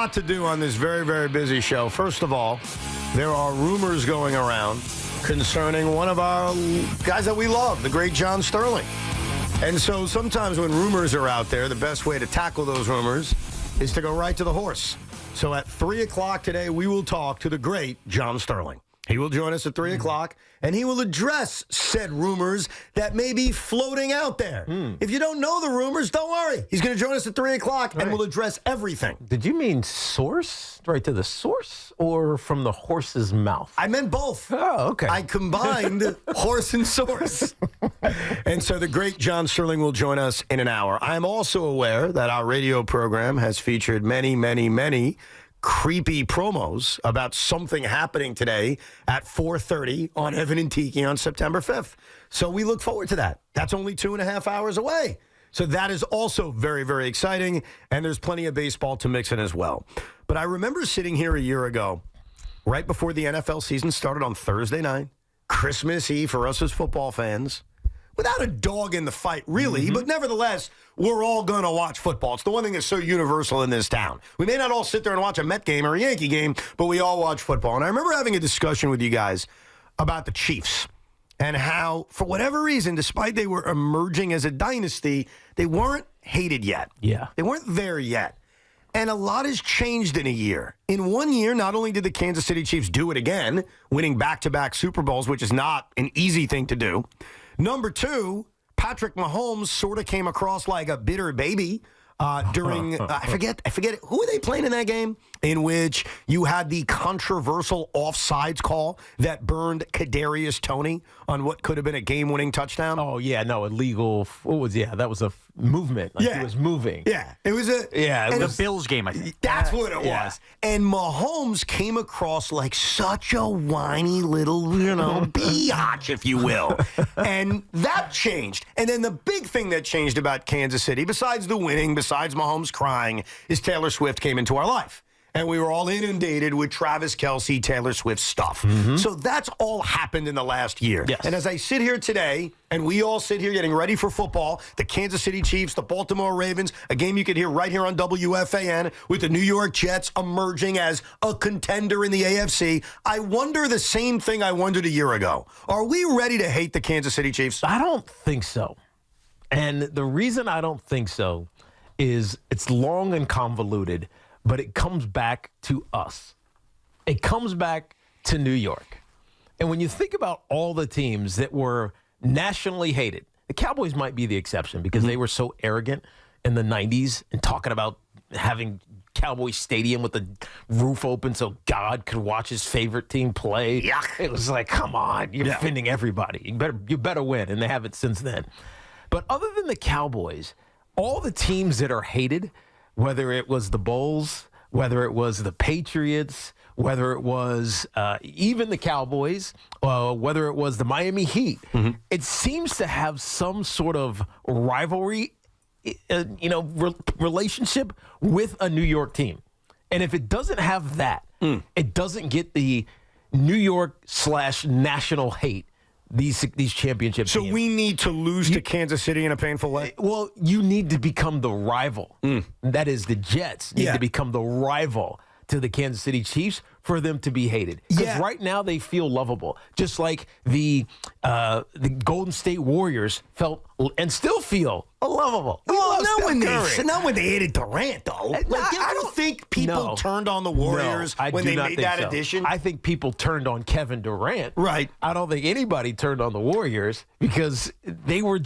lot to do on this very, very busy show. First of all, there are rumors going around concerning one of our guys that we love, the great John Sterling. And so sometimes when rumors are out there, the best way to tackle those rumors is to go right to the horse. So at 3 o'clock today, we will talk to the great John Sterling. He will join us at 3 o'clock, and he will address said rumors that may be floating out there. If you don't know the rumors, don't worry. He's going to join us at 3 o'clock, and we'll address everything. Did you mean source? Right to the source? Or from the horse's mouth? I meant both. Oh, okay. I combined horse and source. And so the great John Sterling will join us in an hour. I am also aware that our radio program has featured many, many, many creepy promos about something happening today at 4:30 on Evan and Tiki on September 5th. So we look forward to that. That's only 2.5 hours away. So that is also very, very exciting, and there's plenty of baseball to mix in as well. But I remember sitting here a year ago, right before the NFL season started on Thursday night, Christmas Eve for us as football fans, without a dog in the fight, really, but nevertheless, we're all going to watch football. It's the one thing that's so universal in this town. We may not all sit there and watch a Met game or a Yankee game, but we all watch football. And I remember having a discussion with you guys about the Chiefs and how, for whatever reason, despite they were emerging as a dynasty, they weren't hated yet. Yeah. They weren't there yet. And a lot has changed in a year. In 1 year, not only did the Kansas City Chiefs do it again, winning back-to-back Super Bowls, which is not an easy thing to do. Number two, Patrick Mahomes sort of came across like a bitter baby during, I forget, who were they playing in that game? In which you had the controversial offsides call that burned Kadarius Toney on what could have been a game-winning touchdown. Oh, yeah, no, illegal. That was a movement. Like he was moving. Yeah, it was a... Yeah, it was the Bills game, I think. That's what it was. And Mahomes came across like such a whiny little, biatch, if you will. And that changed. And then the big thing that changed about Kansas City, besides the winning, besides Mahomes crying, is Taylor Swift came into our life. And we were all inundated with Travis Kelce, Taylor Swift stuff. So that's all happened in the last year. Yes. And as I sit here today, and we all sit here getting ready for football, the Kansas City Chiefs, the Baltimore Ravens, a game you could hear right here on WFAN, with the New York Jets emerging as a contender in the AFC, I wonder the same thing I wondered a year ago. Are we ready to hate the Kansas City Chiefs? I don't think so. And the reason I don't think so is it's long and convoluted, but it comes back to us. It comes back to New York. And when you think about all the teams that were nationally hated, the Cowboys might be the exception because they were so arrogant in the 90s and talking about having Cowboy Stadium with the roof open so God could watch his favorite team play. Yuck. It was like, come on, you're offending everybody. You better win, and they haven't since then. But other than the Cowboys, all the teams that are hated, whether it was the Bulls, whether it was the Patriots, whether it was even the Cowboys, whether it was the Miami Heat, it seems to have some sort of rivalry, relationship with a New York team. And if it doesn't have that, it doesn't get the New York/national hate. These championship So teams. we need to lose to Kansas City in a painful way? Well, you need to become the rival. That is, the Jets need to become the rival to the Kansas City Chiefs for them to be hated. Because right now they feel lovable, just like the Golden State Warriors felt and still feel lovable. Well, not when they hated Durant, though. I don't think people turned on the Warriors when they made that addition. I think people turned on Kevin Durant. Right. I don't think anybody turned on the Warriors because they were.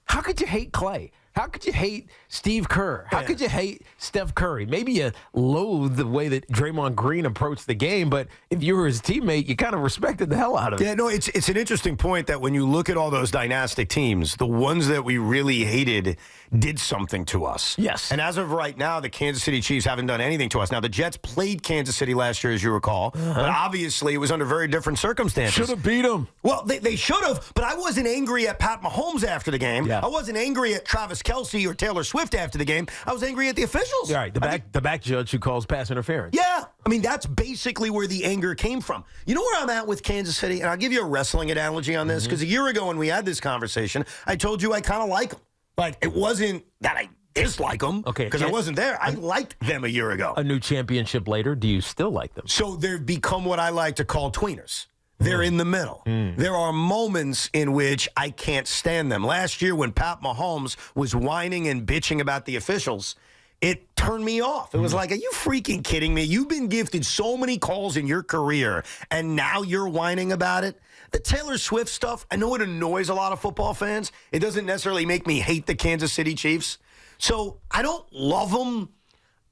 How could you hate Clay? How could you hate Steve Kerr? How could you hate Steph Curry? Maybe you loathe the way that Draymond Green approached the game, but if you were his teammate, you kind of respected the hell out of him. Yeah, no, it's an interesting point that when you look at all those dynastic teams, the ones that we really hated did something to us. Yes. And as of right now, the Kansas City Chiefs haven't done anything to us. Now, the Jets played Kansas City last year, as you recall, but obviously it was under very different circumstances. Should have beat them. Well, they should have, but I wasn't angry at Pat Mahomes after the game. Yeah. I wasn't angry at Travis Kelce or Taylor Swift after the game. I was angry at the officials. All right, the back judge who calls pass interference. Yeah. I mean, that's basically where the anger came from. You know where I'm at with Kansas City? And I'll give you a wrestling analogy on this, because a year ago when we had this conversation, I told you I kind of like them. Like, it wasn't that I dislike them because I wasn't there. I liked them a year ago. A new championship later, do you still like them? So they've become what I like to call tweeners. They're in the middle. There are moments in which I can't stand them. Last year when Pat Mahomes was whining and bitching about the officials, it turned me off. It was like, are you freaking kidding me? You've been gifted so many calls in your career, and now you're whining about it? The Taylor Swift stuff, I know it annoys a lot of football fans. It doesn't necessarily make me hate the Kansas City Chiefs. So I don't love them,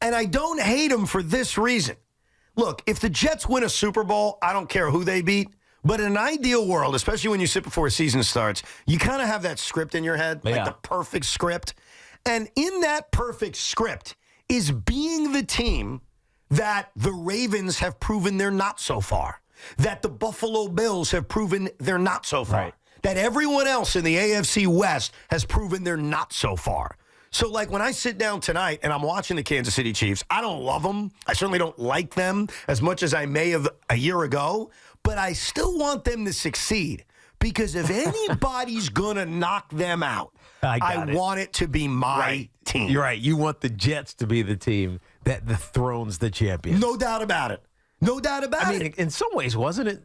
and I don't hate them for this reason. Look, if the Jets win a Super Bowl, I don't care who they beat. But in an ideal world, especially when you sit before a season starts, you kind of have that script in your head, like the perfect script. And in that perfect script is being the team that the Ravens have proven they're not so far, that the Buffalo Bills have proven they're not so far, that everyone else in the AFC West has proven they're not so far. So, like, when I sit down tonight and I'm watching the Kansas City Chiefs, I don't love them. I certainly don't like them as much as I may have a year ago, but I still want them to succeed because if anybody's going to knock them out, I want it to be my team. You're right. You want the Jets to be the team that dethrones the champions. No doubt about it. No doubt about it. I mean, in some ways, wasn't it?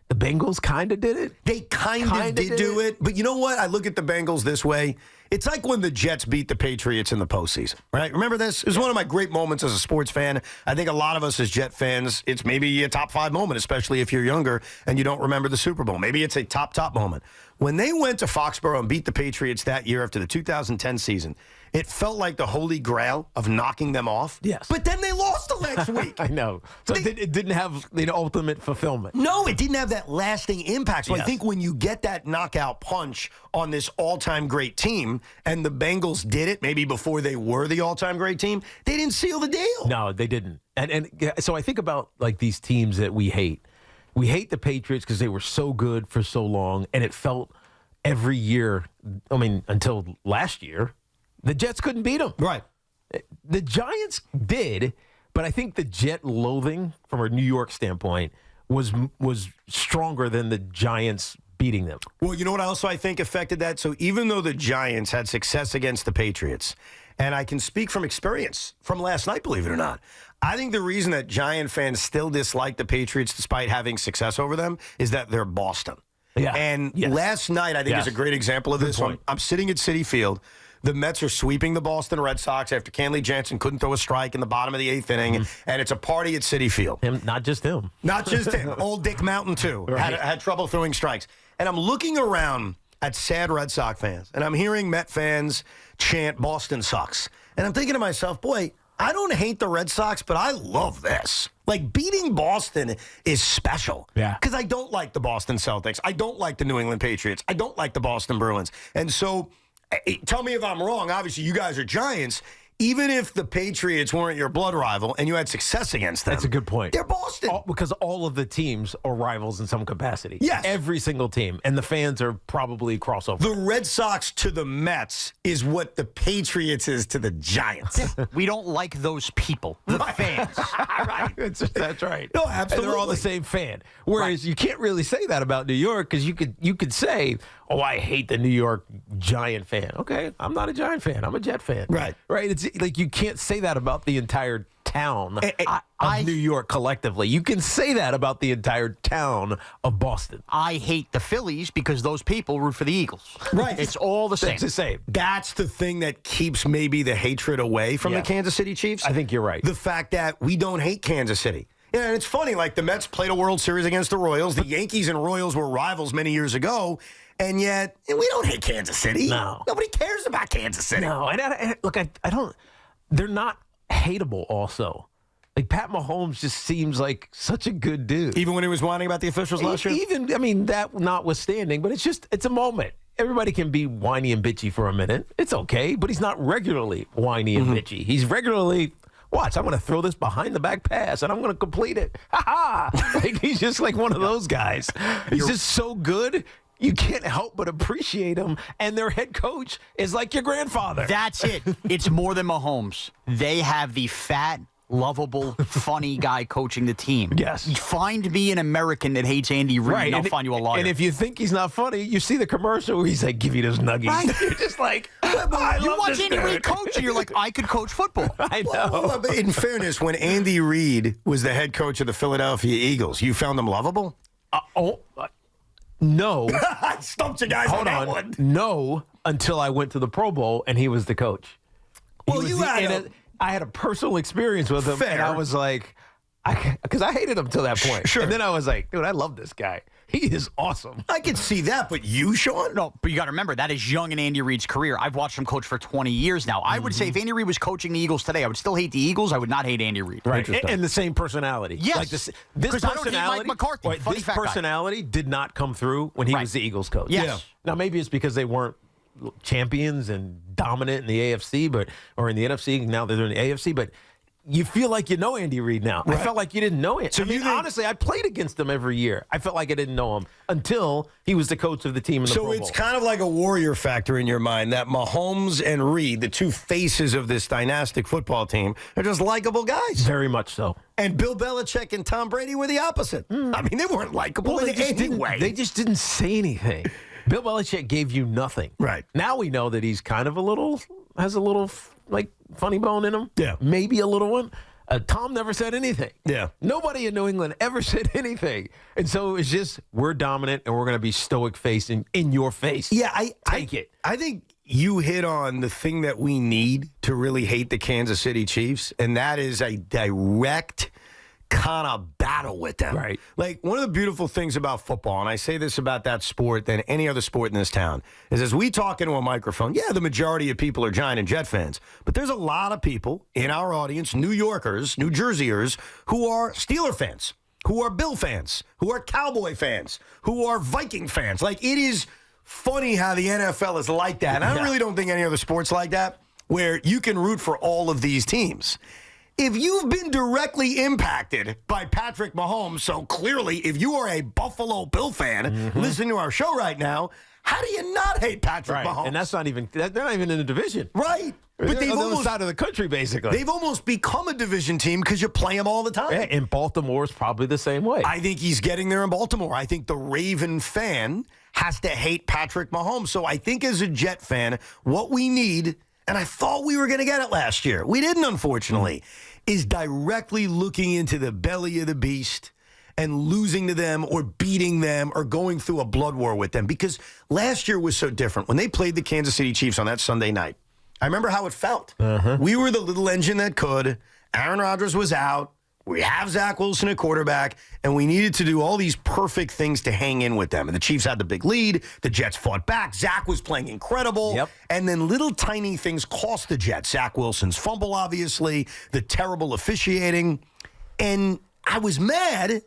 The Bengals kind of did it. They kind of did do it. But you know what? I look at the Bengals this way. It's like when the Jets beat the Patriots in the postseason, right? Remember this? It was one of my great moments as a sports fan. I think a lot of us as Jet fans, it's maybe a top 5 moment, especially if you're younger and you don't remember the Super Bowl. Maybe it's a top moment. When they went to Foxborough and beat the Patriots that year after the 2010 season, it felt like the holy grail of knocking them off. Yes. But then they lost the next week. I know. So it didn't have the ultimate fulfillment. No, it didn't have that lasting impact. So I think when you get that knockout punch on this all-time great team, and the Bengals did it maybe before they were the all-time great team, they didn't seal the deal. No, they didn't. And so I think about, like, these teams that we hate. We hate the Patriots because they were so good for so long, and it felt every year, I mean, until last year, the Jets couldn't beat them. Right. The Giants did, but I think the Jet loathing from a New York standpoint was stronger than the Giants beating them. Well, you know what also I think affected that? So even though the Giants had success against the Patriots, and I can speak from experience from last night, believe it or not, I think the reason that Giant fans still dislike the Patriots despite having success over them is that they're Boston. Yeah. And last night, I think, is a great example of this. I'm sitting at Citi Field. The Mets are sweeping the Boston Red Sox after Kenley Jansen couldn't throw a strike in the bottom of the 8th inning, and it's a party at Citi Field. Not just him. Not just him. Old Dick Mountain, too. Right. Had trouble throwing strikes. And I'm looking around at sad Red Sox fans, and I'm hearing Met fans chant, Boston sucks. And I'm thinking to myself, boy, I don't hate the Red Sox, but I love this. Like, beating Boston is special. Yeah. Because I don't like the Boston Celtics. I don't like the New England Patriots. I don't like the Boston Bruins. And so, tell me if I'm wrong. Obviously, you guys are Giants. Even if the Patriots weren't your blood rival and you had success against them. That's a good point. They're Boston. Because all of the teams are rivals in some capacity. Yes. Every single team. And the fans are probably crossover. The Red Sox to the Mets is what the Patriots is to the Giants. We don't like those people, the fans. Right. That's right. No, absolutely. And they're all the same fan. Whereas you can't really say that about New York because you could say, oh, I hate the New York Giant fan. Okay, I'm not a Giant fan. I'm a Jet fan. Right. Right. It's like you can't say that about the entire town of New York collectively. You can say that about the entire town of Boston. I hate the Phillies because those people root for the Eagles. Right. It's all the same. It's the same. That's the thing that keeps maybe the hatred away from the Kansas City Chiefs. I think you're right. The fact that we don't hate Kansas City. Yeah, and it's funny, like the Mets played a World Series against the Royals. The Yankees and Royals were rivals many years ago, and yet we don't hate Kansas City. No. Nobody cares about Kansas City. No, and look, I don't. They're not hateable. Also, like Pat Mahomes just seems like such a good dude. Even when he was whining about the officials last year. Even, I mean, that notwithstanding, but it's a moment. Everybody can be whiny and bitchy for a minute. It's okay, but he's not regularly whiny and bitchy. He's regularly. Watch, I'm going to throw this behind the back pass, and I'm going to complete it. Ha-ha! Like, he's just like one of those guys. He's just so good, you can't help but appreciate him. And their head coach is like your grandfather. That's it. It's more than Mahomes. They have the fat, lovable, funny guy coaching the team. Yes. Find me an American that hates Andy Reid, and I'll find you a liar. And if you think he's not funny, you see the commercial where he's like, give me those nuggies. Right. You're just like, you watch Andy Reid coach, and you're like, I could coach football. I know. Well, but in fairness, when Andy Reid was the head coach of the Philadelphia Eagles, you found him lovable? No. I stumped you guys Hold on that on. one. No, until I went to the Pro Bowl and he was the coach. Well, you had I had a personal experience with him, Fair. and I was like, because I hated him till that point. Sure. And then I was like, dude, I love this guy. He is awesome. I could see that, but you, Sean? No, but you got to remember, that is young in Andy Reid's career. I've watched him coach for 20 years now. I would say if Andy Reid was coaching the Eagles today, I would still hate the Eagles. I would not hate Andy Reid. Right. And the same personality. Yes. Like this 'Cause I don't hate Mike McCarthy. Funny this fat guy. personality did not come through when he Right. was the Eagles coach. Yes. Yeah. Now, maybe it's because they weren't champions and dominant in the AFC, or in the NFC. Now they're in the AFC, but you feel like you know Andy Reid now. Right. I felt like you didn't know it. So honestly, I played against him every year. I felt like I didn't know him until he was the coach of the team in the Pro Bowl. So it's kind of like a warrior factor in your mind that Mahomes and Reid, the two faces of this dynastic football team, are just likable guys. Very much so. And Bill Belichick and Tom Brady were the opposite. I mean, they weren't likable in any way. They just didn't say anything. Bill Belichick gave you nothing. Right. Now we know that he's kind of has a little like funny bone in him. Yeah. Maybe a little one. Tom never said anything. Yeah. Nobody in New England ever said anything. And so it's just, we're dominant and we're going to be stoic face in your face. Yeah, Take it. I think you hit on the thing that we need to really hate the Kansas City Chiefs, and that is a direct kind of battle with them. Right. Like, one of the beautiful things about football, and I say this about that sport than any other sport in this town, is as we talk into a microphone, yeah, the majority of people are Giant and Jet fans, but there's a lot of people in our audience, New Yorkers, New Jerseyers, who are Steeler fans, who are Bill fans, who are Cowboy fans, who are Viking fans. Like, it is funny how the NFL is like that. And I really don't think any other sport's like that, where you can root for all of these teams. If you've been directly impacted by Patrick Mahomes, so clearly if you are a Buffalo Bill fan listening to our show right now, how do you not hate Patrick Mahomes? And that's not even, they're not even in the division. Right. But They're they've on the other almost, side of the country, basically. they've almost become a division team because you play them all the time. Yeah, and Baltimore's probably the same way. I think he's getting there in Baltimore. I think the Raven fan has to hate Patrick Mahomes. So I think as a Jet fan, what we need, and I thought we were going to get it last year, we didn't, unfortunately, is directly looking into the belly of the beast and losing to them or beating them or going through a blood war with them. Because last year was so different. When they played the Kansas City Chiefs on that Sunday night, I remember how it felt. We were the little engine that could. Aaron Rodgers was out. We have Zach Wilson at quarterback, and we needed to do all these perfect things to hang in with them. And the Chiefs had the big lead. The Jets fought back. Zach was playing incredible. Yep. And then little tiny things cost the Jets. Zach Wilson's fumble, obviously, the terrible officiating. And I was mad,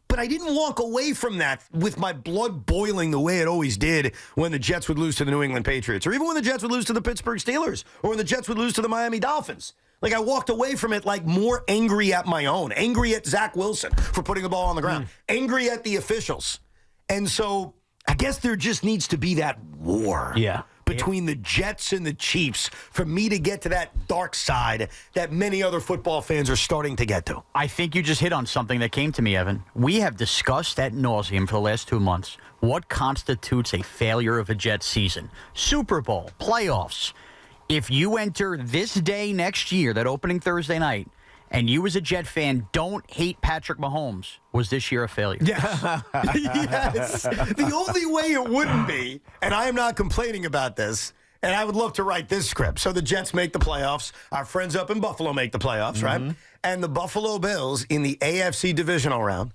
but I didn't walk away from that with my blood boiling the way it always did when the Jets would lose to the New England Patriots, or even when the Jets would lose to the Pittsburgh Steelers, or when the Jets would lose to the Miami Dolphins. Like, I walked away from it like more angry at my own, angry at Zach Wilson for putting the ball on the ground, angry at the officials. And so I guess there just needs to be that war between the Jets and the Chiefs for me to get to that dark side that many other football fans are starting to get to. I think you just hit on something that came to me, Evan. We have discussed ad nauseum for the last 2 months what constitutes a failure of a Jets season. Super Bowl, playoffs. If you enter this day next year, that opening Thursday night, and you as a Jet fan don't hate Patrick Mahomes, was this year a failure? Yes. Yes. The only way it wouldn't be, and I am not complaining about this, and I would love to write this script. So the Jets make the playoffs. Our friends up in Buffalo make the playoffs, right? And the Buffalo Bills in the AFC divisional round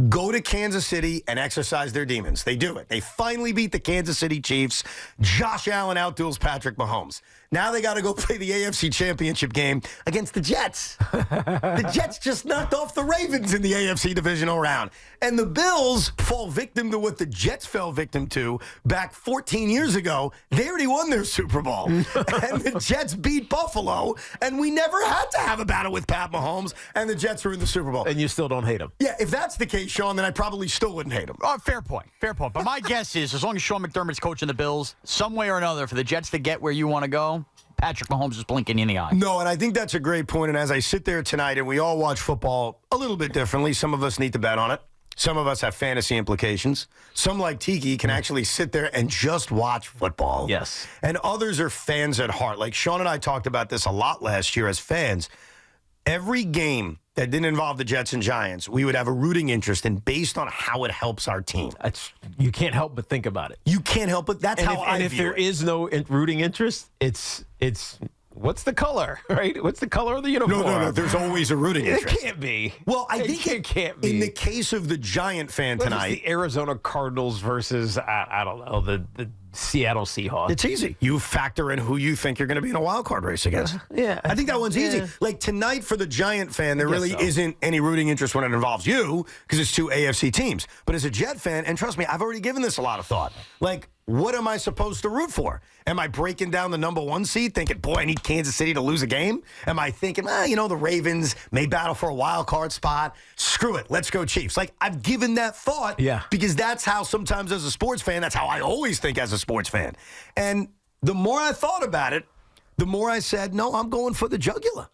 go to Kansas City and exercise their demons. They do it. They finally beat the Kansas City Chiefs. Josh Allen outduels Patrick Mahomes. Now they got to go play the AFC Championship game against the Jets. The Jets just knocked off the Ravens in the AFC divisional round. And the Bills fall victim to what the Jets fell victim to back 14 years ago. They already won their Super Bowl. And the Jets beat Buffalo. And we never had to have a battle with Pat Mahomes. And the Jets were in the Super Bowl. And you still don't hate him. Yeah, if that's the case, Sean, then I probably still wouldn't hate him. Oh, fair point. Fair point. But my guess is, as long as Sean McDermott's coaching the Bills, some way or another, for the Jets to get where you want to go, Patrick Mahomes is blinking you in the eye. No, and I think that's a great point. And as I sit there tonight, and we all watch football a little bit differently, some of us need to bet on it. Some of us have fantasy implications. Some, like Tiki, can actually sit there and just watch football. Yes. And others are fans at heart. Like Sean and I talked about this a lot last year as fans. Every game that didn't involve the Jets and Giants, we would have a rooting interest in based on how it helps our team. You can't help but think about it. You can't help it. That's how I view it. And if there is no rooting interest, it's what's the color, right? What's the color of the uniform? No. There's always a rooting interest. It can't be. Well, I think it can't be. In the case of the Giant fan tonight, the Arizona Cardinals versus I don't know the Seattle Seahawks. It's easy. You factor in who you think you're going to be in a wild card race against. Yeah, I think that one's easy. Like tonight for the Giant fan, there really isn't any rooting interest when it involves you because it's two AFC teams. But as a Jet fan, and trust me, I've already given this a lot of thought. Like, what am I supposed to root for? Am I breaking down the number one seed, thinking, boy, I need Kansas City to lose a game? Am I thinking, the Ravens may battle for a wild card spot? Screw it. Let's go Chiefs. Like, I've given that thought because that's how sometimes as a sports fan, that's how I always think as a sports fan. And the more I thought about it, the more I said, no, I'm going for the jugular.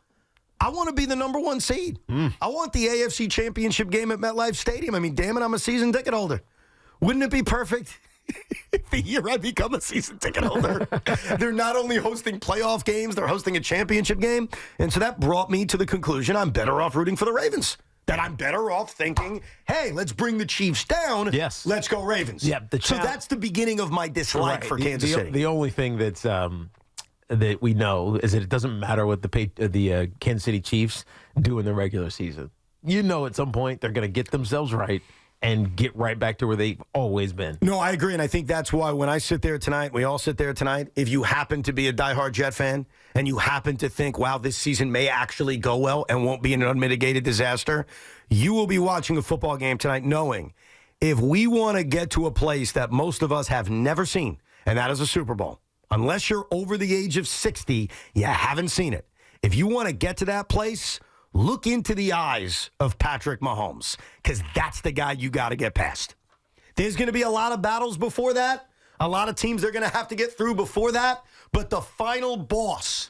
I want to be the number one seed. I want the AFC Championship game at MetLife Stadium. I mean, damn it, I'm a season ticket holder. Wouldn't it be perfect if the year I become a season ticket holder? They're not only hosting playoff games, they're hosting a championship game. And so that brought me to the conclusion I'm better off rooting for the Ravens. That I'm better off thinking, hey, let's bring the Chiefs down. Yes. Let's go Ravens. Yeah, so that's the beginning of my dislike for Kansas City. The only thing that's that we know is that it doesn't matter what the Kansas City Chiefs do in the regular season. At some point they're going to get themselves right and get right back to where they've always been. No, I agree, and I think that's why when I sit there tonight, we all sit there tonight, if you happen to be a diehard Jet fan and you happen to think, wow, this season may actually go well and won't be an unmitigated disaster, you will be watching a football game tonight knowing if we want to get to a place that most of us have never seen, and that is a Super Bowl, unless you're over the age of 60, you haven't seen it. If you want to get to that place, look into the eyes of Patrick Mahomes, because that's the guy you got to get past. There's going to be a lot of battles before that, a lot of teams they're going to have to get through before that, but the final boss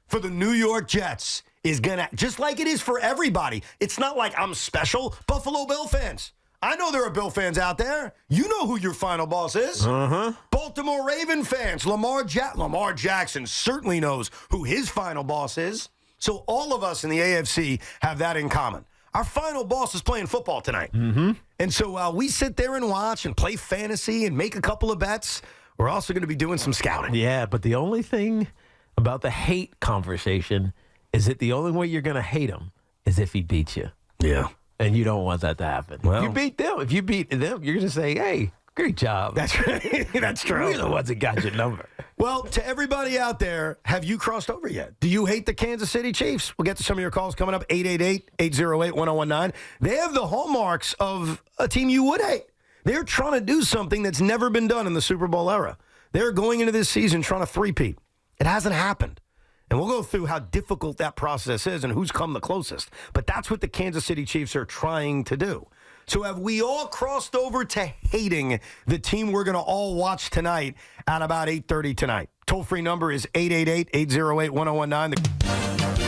for the New York Jets is going to, just like it is for everybody, it's not like I'm special, Buffalo Bill fans. I know there are Bill fans out there. You know who your final boss is. Baltimore Raven fans, Lamar Jackson certainly knows who his final boss is. So all of us in the AFC have that in common. Our final boss is playing football tonight. And so while we sit there and watch and play fantasy and make a couple of bets, we're also going to be doing some scouting. Yeah, but the only thing about the hate conversation is that the only way you're going to hate him is if he beats you. Yeah. And you don't want that to happen. Well, if you beat them, you're going to say, hey, great job. That's right. That's true. We're the ones that got your number. Well, to everybody out there, have you crossed over yet? Do you hate the Kansas City Chiefs? We'll get to some of your calls coming up, 888-808-1019. They have the hallmarks of a team you would hate. They're trying to do something that's never been done in the Super Bowl era. They're going into this season trying to three-peat. It hasn't happened. And we'll go through how difficult that process is and who's come the closest. But that's what the Kansas City Chiefs are trying to do. So have we all crossed over to hating the team we're going to all watch tonight at about 8:30 tonight? Toll-free number is 888-808-1019.